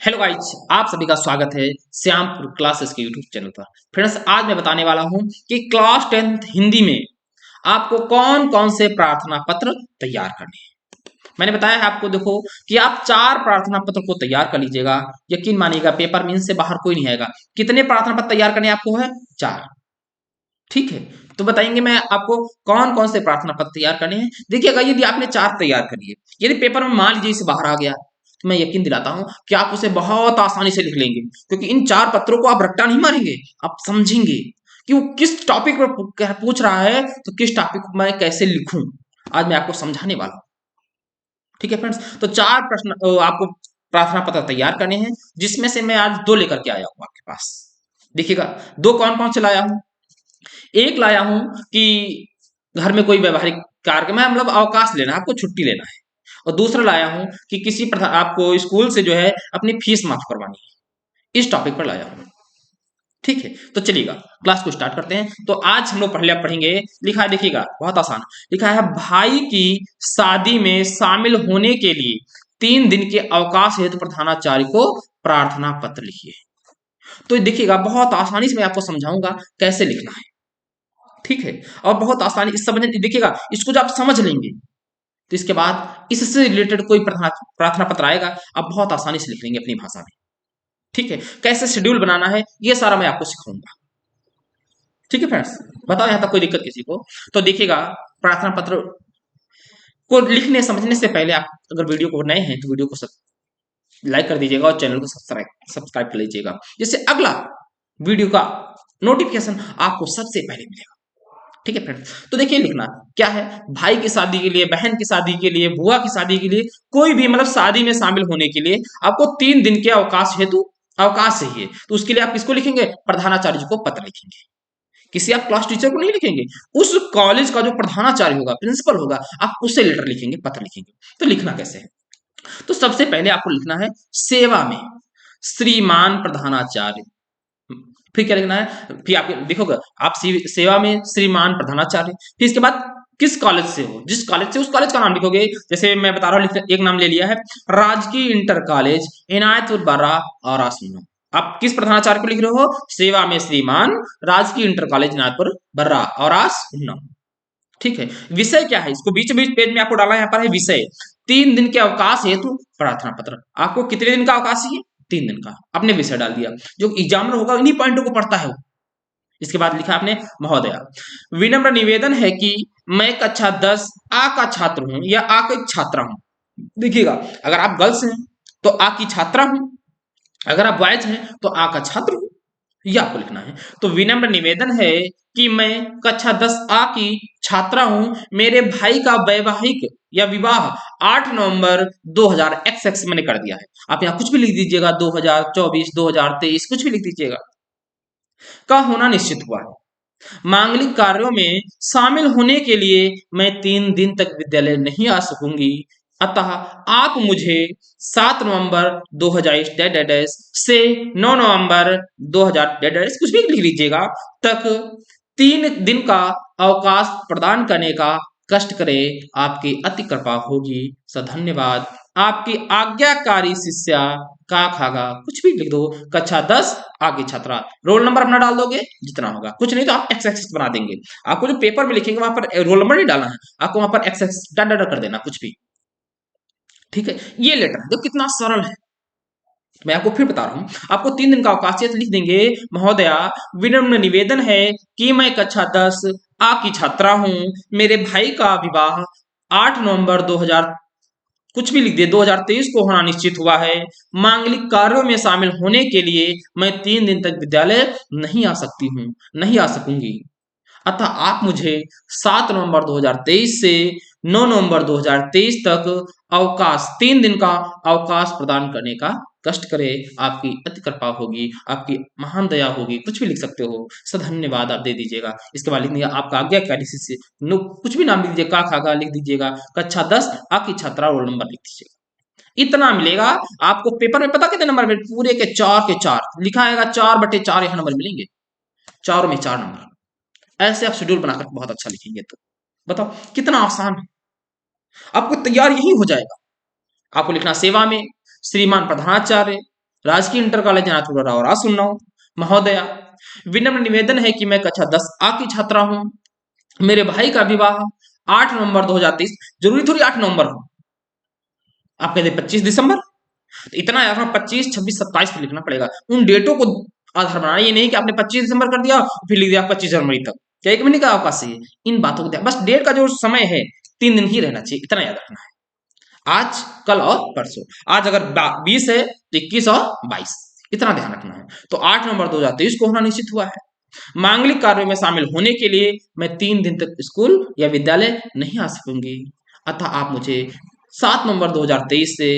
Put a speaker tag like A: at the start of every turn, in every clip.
A: Hello guys, आप सभी का स्वागत है श्यामपुर क्लासेस के यूट्यूब चैनल पर। फ्रेंड्स, आज मैं बताने वाला हूं कि क्लास 10th हिंदी में आपको कौन कौन से प्रार्थना पत्र तैयार करने हैं। मैंने बताया है आपको, देखो कि आप 4 प्रार्थना पत्र को तैयार कर लीजिएगा। यकीन मानिएगा, पेपर मीन से बाहर कोई नहीं आएगा। कितने प्रार्थना पत्र तैयार करने आपको है? 4। ठीक है, तो बताएंगे मैं आपको कौन कौन से प्रार्थना पत्र तैयार करने हैं। देखिएगा, यदि आपने 4 तैयार कर लिए, यदि पेपर में मान लीजिए इसे बाहर आ गया, तो मैं यकीन दिलाता हूं कि आप उसे बहुत आसानी से लिख लेंगे, क्योंकि इन 4 पत्रों को आप रट्टा नहीं मारेंगे। आप समझेंगे कि वो किस टॉपिक पर पूछ रहा है, तो किस टॉपिक को मैं कैसे लिखूं। आज मैं आपको समझाने वाला हूं। ठीक है फ्रेंड्स, तो 4 प्रश्न आपको प्रार्थना पत्र तैयार करने हैं, जिसमें से मैं आज 2 लेकर के आया हूं आपके पास। देखिएगा, 2 कौन कौन से लाया हूं। एक लाया हूं कि घर में कोई व्यवहारिक कार्य में मतलब अवकाश लेना है, आपको छुट्टी लेना है। और दूसरा लाया हूं कि किसी प्रकार आपको स्कूल से जो है अपनी फीस माफ करवानी है। इस टॉपिक पर लाया हूं। ठीक है, तो चलिएगा क्लास को स्टार्ट करते हैं। तो आज हम लोग पहले पढ़ेंगे। लिखा है, देखिएगा बहुत आसान लिखा है, भाई की शादी में शामिल होने के लिए 3 दिन के अवकाश हेतु प्रधानाचार्य को प्रार्थना पत्र लिखिए। तो देखिएगा, बहुत आसानी से मैं आपको समझाऊंगा कैसे लिखना है। ठीक है, और बहुत आसानी इस समझ देखिएगा, इसको जब आप समझ लेंगे तो इसके बाद इससे रिलेटेड कोई प्रार्थना पत्र आएगा, आप बहुत आसानी से लिख लेंगे अपनी भाषा में। ठीक है, कैसे शेड्यूल बनाना है ये सारा मैं आपको सिखाऊंगा। ठीक है फ्रेंड्स, बताओ यहां तक कोई दिक्कत किसी को? तो देखिएगा, प्रार्थना पत्र को लिखने समझने से पहले आप अगर वीडियो को नए हैं तो वीडियो को लाइक कर दीजिएगा और चैनल को सब्सक्राइब कर लीजिएगा, जिससे अगला वीडियो का नोटिफिकेशन आपको सबसे पहले मिलेगा। ठीक है फ्रेंड्स, तो देखिए लिखना क्या है। भाई की शादी के लिए, बहन की शादी के लिए, बुआ की शादी के लिए, कोई भी मतलब शादी में शामिल होने के लिए आपको 3 दिन के अवकाश हेतु अवकाश चाहिए। तो उसके लिए आप किसको लिखेंगे? प्रधानाचार्य जी को पत्र लिखेंगे। किसी आप क्लास टीचर को नहीं लिखेंगे, उस कॉलेज का जो प्रधानाचार्य होगा, प्रिंसिपल होगा, आप उससे लेटर लिखेंगे, पत्र लिखेंगे। तो लिखना कैसे है? तो सबसे पहले आपको लिखना है सेवा में श्रीमान प्रधानाचार्य। फिर क्या लिखना है? फिर आप देखोगे, आप सेवा में श्रीमान प्रधानाचार्य। फिर इसके बाद किस कॉलेज से हो, जिस कॉलेज से, उस कॉलेज का नाम लिखोगे। जैसे मैं बता रहा हूँ, एक नाम ले लिया है, राजकीय इंटर कॉलेज इनायतपुर बर्रा और आसनो। आप किस प्रधानाचार्य को लिख रहे हो? सेवा में श्रीमान राजकीय इंटर कॉलेज इनायतपुर बर्रा और आसनो। ठीक है, विषय क्या है? इसको बीच बीच पेज में आपको डाला, यहाँ पर है विषय 3 दिन के अवकाश हेतु प्रार्थना पत्र। आपको कितने दिन का अवकाश चाहिए? 3 दिन का। आपने विषय डाल दिया, जो एग्जामिनर होगा इन्हीं पॉइंटों को पढ़ता है। इसके बाद लिखा आपने, महोदया विनम्र निवेदन है कि मैं कक्षा 10 आ का छात्र हूं या आ का छात्रा हूं। देखिएगा, अगर आप गर्ल्स हैं तो आ की छात्रा हूं, अगर आप बॉयज हैं तो आ का छात्र हूं, ये आपको लिखना है। तो विनम्र निवेदन है कि मैं कक्षा 10 आ की छात्रा हूं, मेरे भाई का वैवाहिक या विवाह 8 नवंबर 2000 XX मैंने कर दिया है। आप यहाँ कुछ भी लिख दीजिएगा, 2024, 2023, कुछ भी लिख दीजिएगा, का होना निश्चित हुआ है। मांगलिक कार्यों में शामिल होने के लिए मैं 3 दिन तक विद्यालय नहीं आ सकूंगी, अतः आप मुझे 7 नवंबर 2000 से 9 नवंबर 2000 कुछ भी लिख लीजिएगा तक 3 दिन का अवकाश प्रदान करने का कष्ट करे, आपकी अति कृपा होगी। धन्यवाद, आपकी आज्ञाकारी शिष्या का खागा। कुछ भी लिख दो, कक्षा 10 आगे छात्रा। रोल नंबर अपना डाल दोगे जितना होगा, कुछ नहीं तो आप एक्स एक्स बना देंगे। आपको जो पेपर में लिखेंगे वहां पर रोल नंबर नहीं डालना है, आपको वहां पर एक्स एक्स कर देना कुछ भी। ठीक है, ये लेटर है, तो कितना सरल है। मैं आपको फिर बता रहा हूं, आपको 3 दिन का अवकाश है तो लिख देंगे, महोदया विनम्र निवेदन है कि मैं कक्षा 10 आ की छात्रा हूं, मेरे भाई का विवाह 8 नवंबर 2000 कुछ भी लिख दिए 2023 को होना निश्चित हुआ है। मांगलिक कार्यों में शामिल होने के लिए मैं 3 दिन तक विद्यालय नहीं आ सकती हूँ, नहीं आ सकूंगी, अतः आप मुझे 7 नवंबर 2023 से 9 नवंबर 2023 तक अवकाश 3 दिन का अवकाश प्रदान करने का कष्ट करे, आपकी अति कृपा होगी, आपकी महान दया होगी। कुछ भी लिख सकते हो, धन्यवाद आप दे दीजिएगा। इसके बाद लिख दीजिए आपका आज्ञाकारी शिष्य, कुछ भी नाम लिख दीजिए, का खागा लिख दीजिएगा, कक्षा 10 आ की छात्रा, रोल नंबर लिख दीजिएगा। इतना मिलेगा आपको पेपर में। पता कितने नंबर में? पूरे के 4 के 4 लिखा आएगा, 4/4 यहाँ नंबर मिलेंगे, चारों में 4 नंबर। ऐसे आप शेड्यूल बनाकर बहुत अच्छा लिखेंगे तो बताओ कितना आसान है, आपको तैयार यही हो जाएगा। आपको लिखना सेवा में श्रीमान प्रधानाचार्य, राजकीय इंटर कॉलेज नाथपुर रावरा सुन रहा हूँ। महोदया, विनम्र निवेदन है कि मैं कक्षा 10 A की छात्रा हूँ। मेरे भाई का विवाह 8 नवंबर 2023, जरूरी थोड़ी 8 नवंबर हो, आप कहते 25 दिसंबर, तो इतना याद रखना 25, 26, 27 पे लिखना पड़ेगा। उन डेटों को आधार बनाना, ये नहीं कि आपने 25 दिसंबर कर दिया फिर लिख दिया 25 जनवरी तक, क्या 1 महीने का अवकाश है? इन बातों को बस डेट का जो समय है 3 दिन ही रहना चाहिए, इतना याद रखना है। आज, कल और परसों। आज अगर 20 है तो 21 और 22, इतना ध्यान रखना है। तो 8 नवंबर 2023 को होना निश्चित हुआ है। मांगलिक कार्यों में शामिल होने के लिए मैं 3 दिन तक स्कूल या विद्यालय नहीं आ सकूंगी, अतः आप मुझे 7 नवंबर 2023 से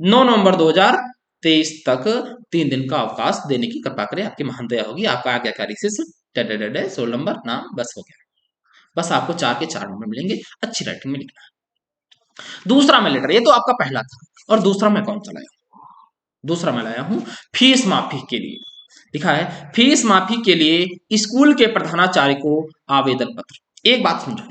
A: 9 नवंबर 2023 तक 3 दिन का अवकाश देने की कृपा करें। आपकी महान दया होगी। आपका आज्ञाकारी शिष्य, सोल नंबर, नाम, बस हो गया। बस आपको 4 के 4 नंबर मिलेंगे। अच्छी राइटिंग में लिखना है। दूसरा मैं लेटर, ये तो आपका पहला था, और दूसरा मैं कौन सा लाया? दूसरा मैं लाया हूं फीस माफी के लिए। लिखा है फीस माफी के लिए स्कूल के प्रधानाचार्य को आवेदन पत्र। एक बात समझो,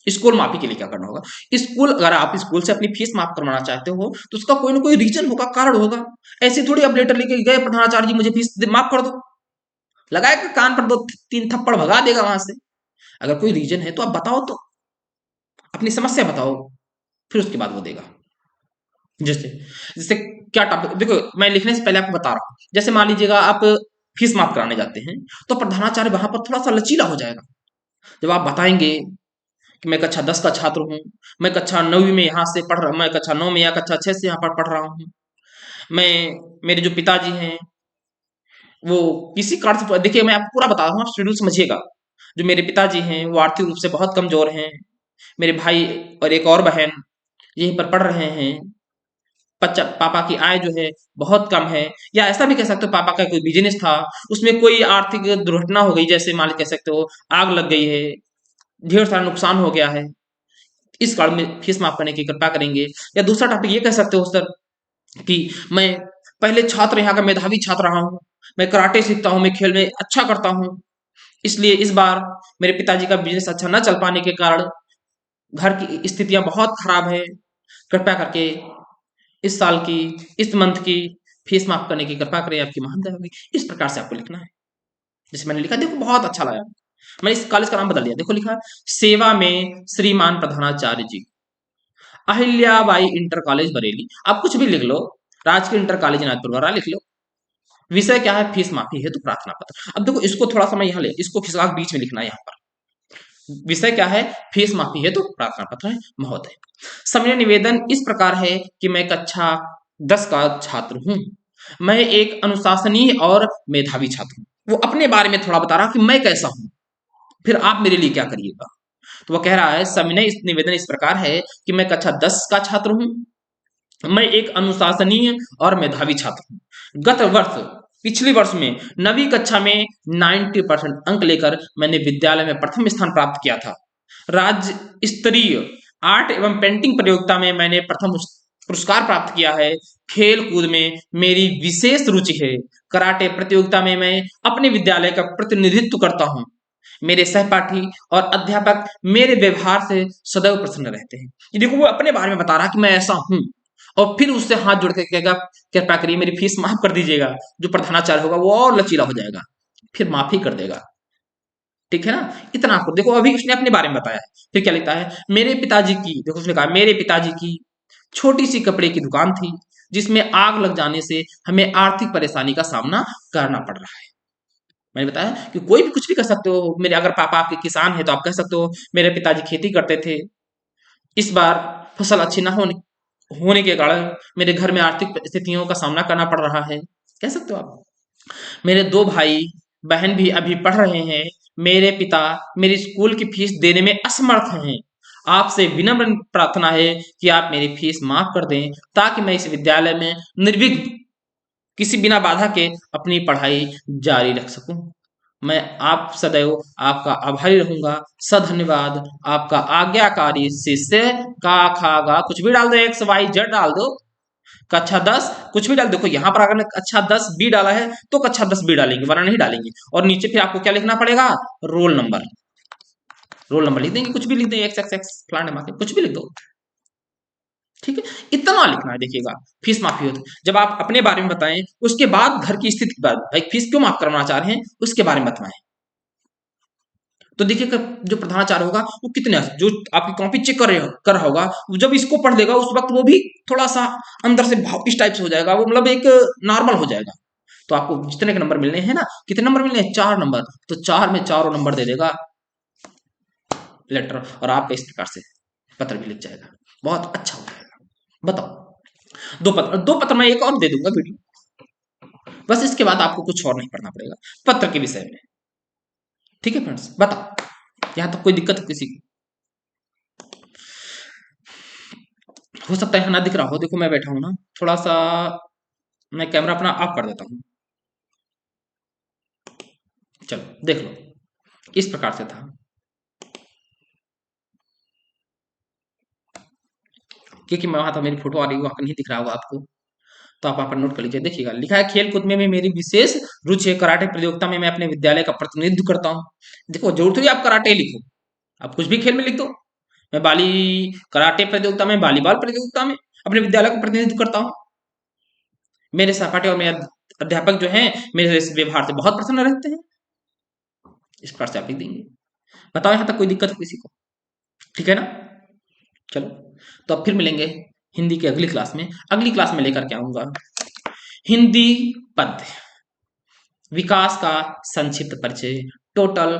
A: स्कूल माफी के लिए क्या करना होगा? स्कूल, अगर आप स्कूल से अपनी फीस माफ करवाना चाहते हो तो उसका कोई ना कोई रीजन होगा, कारण होगा। ऐसे थोड़ी आप लेटर लेके गए प्रधानाचार्य जी मुझे फीस माफ कर दो, लगाए कान पर 2-3 थप्पड़ भगा देगा वहां से। अगर कोई रीजन है तो आप बताओ, तो अपनी समस्या बताओ, फिर उसके बाद वो देगा। जैसे जैसे क्या टॉपिक, देखो मैं लिखने से पहले आपको बता रहा हूँ। जैसे मान लीजिएगा आप फीस माफ कराने जाते हैं, तो प्रधानाचार्य वहां पर थोड़ा सा लचीला हो जाएगा। जब आप बताएंगे कि मैं कक्षा 10 का छात्र हूँ, मैं कक्षा 9वीं में यहाँ से पढ़ रहा, मैं कक्षा 9 में या कक्षा 6 से यहाँ पर पढ़ रहा हूँ, मैं, मेरे जो पिताजी हैं वो किसी कारण से, देखिए मैं आपको पूरा बता रहा हूँ, आप शेड्यूल समझिएगा। जो मेरे पिताजी हैं वो आर्थिक रूप से बहुत कमजोर हैं। मेरे भाई और एक और बहन यहीं पर पढ़ रहे हैं। पापा की आय जो है बहुत कम है, या ऐसा भी कह सकते हो पापा का कोई बिजनेस था, उसमें कोई आर्थिक दुर्घटना हो गई, जैसे मान कह सकते हो आग लग गई है, ढेर सारा नुकसान हो गया है, इस कारण में फीस माफ करने की कृपा करेंगे। या दूसरा टॉपिक ये कह सकते हो सर कि मैं पहले छात्र, यहाँ का मेधावी छात्र रहा हूँ, मैं कराटे सीखता हूँ, मैं खेल में अच्छा करता हूँ, इसलिए इस बार मेरे पिताजी का बिजनेस अच्छा न चल पाने के कारण घर की स्थितियां बहुत खराब है, कृपया करके इस साल की, इस मंथ की फीस माफ करने की कृपा करें, आपकी महान दया होगी। इस प्रकार से आपको लिखना है। जैसे मैंने लिखा, देखो बहुत अच्छा लगा, मैंने इस कॉलेज का नाम बदल दिया, देखो लिखा सेवा में श्रीमान प्रधानाचार्य जी, अहिल्याबाई इंटर कॉलेज बरेली। आप कुछ भी लिख लो, राजकीय इंटर कॉलेज नागपुर वाला लिख लो। विषय क्या है? फीस माफी हेतु प्रार्थना पत्र। अब देखो इसको थोड़ा सा मैं यहाँ ले, इसको खिसका बीच में लिखना है। यहाँ पर विषय क्या है? फीस माफी हेतु प्रार्थना पत्र है। महोदय, समय निवेदन इस प्रकार है कि मैं कक्षा 10 का छात्र हूँ, मैं एक अनुशासनीय और मेधावी छात्र हूँ। वो अपने बारे में थोड़ा बता रहा कि मैं कैसा हूँ, फिर आप मेरे लिए क्या करिएगा। तो वह कह रहा है सविनय इस निवेदन इस प्रकार है कि मैं कक्षा 10 का छात्र हूँ, मैं एक अनुशासनीय और मेधावी छात्र हूँ। गत वर्ष, पिछले वर्ष में 9वीं कक्षा में 90% अंक लेकर मैंने विद्यालय में प्रथम स्थान प्राप्त किया था। राज्य स्तरीय आर्ट एवं पेंटिंग प्रतियोगिता में मैंने प्रथम पुरस्कार प्राप्त किया है। खेल कूद में मेरी विशेष रुचि है। कराटे प्रतियोगिता में मैं अपने विद्यालय का प्रतिनिधित्व करता हूँ। मेरे सहपाठी और अध्यापक मेरे व्यवहार से सदैव प्रसन्न रहते हैं। ये देखो वो अपने बारे में बता रहा कि मैं ऐसा हूँ, और फिर उससे हाथ जोड़ के कहेगा कृपया करिए मेरी फीस माफ कर दीजिएगा। जो प्रधानाचार्य होगा वो और लचीला हो जाएगा, फिर माफी कर देगा। ठीक है ना? इतना आपको देखो, अभी उसने अपने बारे में बताया है। फिर क्या लिखता है? मेरे पिताजी की, देखो उसने कहा मेरे पिताजी की छोटी सी कपड़े की दुकान थी जिसमें आग लग जाने से हमें आर्थिक परेशानी का सामना करना पड़ रहा है। मैंने बताया कि कोई भी कुछ भी कर सकते हो। मेरे अगर पापा आपके किसान है तो आप कह सकते हो मेरे पिताजी खेती करते थे, इस बार फसल अच्छी ना होने होने के कारण मेरे घर में आर्थिक स्थितियों का सामना करना पड़ रहा है, कह सकते हो आप। मेरे 2 भाई बहन भी अभी पढ़ रहे हैं। मेरे पिता मेरी स्कूल की फीस देने में असमर्थ हैं। आपसे विनम्र प्रार्थना है कि आप मेरी फीस माफ कर दें ताकि मैं इस विद्यालय में निर्विघ्न, किसी बिना बाधा के अपनी पढ़ाई जारी रख सकूं। मैं आप सदैव आपका आभारी रहूंगा। सधन्यवाद, आपका आज्ञाकारी शिष्य। का खा गा कुछ भी डाल दो, एक्स वाई जेड डाल दो, कक्षा 10 कुछ भी डाल। देखो यहाँ पर अगर कक्षा 10 बी डाला है तो कक्षा 10 बी डालेंगे, वरना नहीं डालेंगे। और नीचे फिर आपको क्या लिखना पड़ेगा? Roll number. रोल नंबर लिख देंगे, कुछ भी लिख देंगे, एक्स एक्स एक्स फलाने माके कुछ भी लिख दो। ठीक है, इतना लिखना है। देखिएगा, फीस माफी हो तो जब आप अपने बारे में बताएं, उसके बाद घर की स्थिति के बाद भाई फीस क्यों माफ करवाना चाह रहे हैं उसके बारे में बताएं। तो देखिए जो प्रधानाचार्य होगा वो कितने जो आपकी कॉपी चेक कर रहा होगा, जब इसको पढ़ लेगा उस वक्त वो भी थोड़ा सा अंदर से भाव इस टाइप से हो जाएगा, वो मतलब एक नॉर्मल हो जाएगा। तो आपको जितने के नंबर मिलने हैं ना, कितने नंबर मिलने हैं, 4 नंबर, तो 4 में चारों नंबर दे देगा लेटर, और आपका इस प्रकार से पत्र भी लिख जाएगा, बहुत अच्छा हो जाएगा। बताओ, दो पत्र मैं एक और दे दूंगा वीडियो, बस इसके बाद आपको कुछ और नहीं पढ़ना पड़ेगा पत्र के विषय में। ठीक है फ्रेंड्स, बताओ यहां तक कोई दिक्कत है किसी को? हो सकता है ना दिख रहा हो, देखो मैं बैठा हूं ना, थोड़ा सा मैं कैमरा अपना ऑफ कर देता हूं, चलो देख लो, इस प्रकार से था। क्योंकि मैं वहां था, मेरी फोटो आ रही है, वहां नहीं दिख रहा होगा आपको, तो आप वहां पर नोट कर लीजिए। देखिएगा लिखा है, खेल कूद में भी मेरी विशेष रुचि है, कराटे प्रतियोगिता में मैं अपने विद्यालय का प्रतिनिधित्व करता हूँ। देखो जरूर थोड़ी आप कराटे लिखो, आप कुछ भी खेल में लिख दो, मैं बाली कराटे प्रतियोगिता में, वॉलीबॉल प्रतियोगिता में अपने विद्यालय का प्रतिनिधित्व करता हूँ। मेरे सहपाठी और मेरे अध्यापक जो हैं मेरे इस व्यवहार से बहुत प्रसन्न रहते हैं। इस प्रकार से आप लिख देंगे। बताओ यहाँ तक कोई दिक्कत हो किसी को? ठीक है ना? चलो, तो अब फिर मिलेंगे हिंदी की अगली क्लास में। अगली क्लास में लेकर के आऊंगा हिंदी पद्य, विकास का संक्षिप्त परिचय, टोटल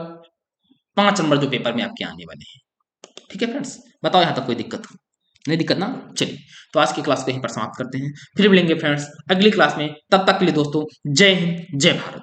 A: 5 नंबर जो पेपर में आपके आने वाले हैं। ठीक है फ्रेंड्स, बताओ यहाँ तक कोई दिक्कत हो? नहीं दिक्कत ना? चलिए, तो आज की क्लास को यहीं पर समाप्त करते हैं, फिर मिलेंगे फ्रेंड्स अगली क्लास में। तब तक के लिए दोस्तों, जय हिंद, जय भारत।